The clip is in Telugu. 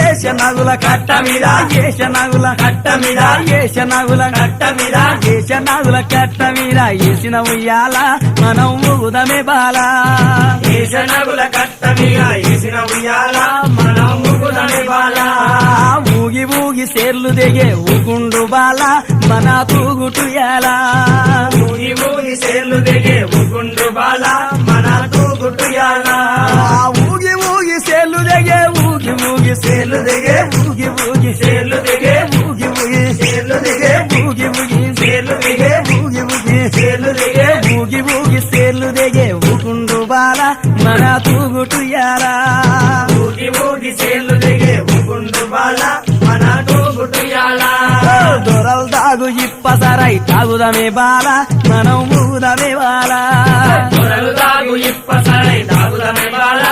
ఏషనగుల కట్ట మీద ఏషనగుల కట్ట మీద ఏషనగుల కట్ట మీద ఏషనగుల కట్ట మీద ఏసిన ఉయ్యాల మనం ఊగుదమే బాల ఏషనగుల కట్ట మీద ఏసిన ఉయ్యాల మనం ఊగుదమే బాల ఊగి ఊగి సేర్లు దిగే ఊగుండు బాల మన తూగుటుయాలా ఊగి ఊగి సేర్లు దిగే ఊగుండు బాల మన తూగుటుయాలా ఊగి ఊగి సేర్లు దిగే ఊగి ఊగి సేర్లు దిగే ఊగి ఊగి సేర్లు దిగే ఊగి ఊగి సేర్లు దిగే ఊగి ఊగి సేర్లు దిగే ఊగి ఊగి సేర్లు దిగే ఊగి ఊగి సేర్లు దిగే ఊగుండు బాల మన తూగుటుయాలా ఊగి ఊగి సేర్లు దిగే ఊగుండు బాల మన తూగుటుయాలా దొరలు తాగు ఇప్పసరై తాగుదమే బాల మనం ఊగుదమే బాల దొరలు తాగు ఇప్పసరై తాగుదమే బాల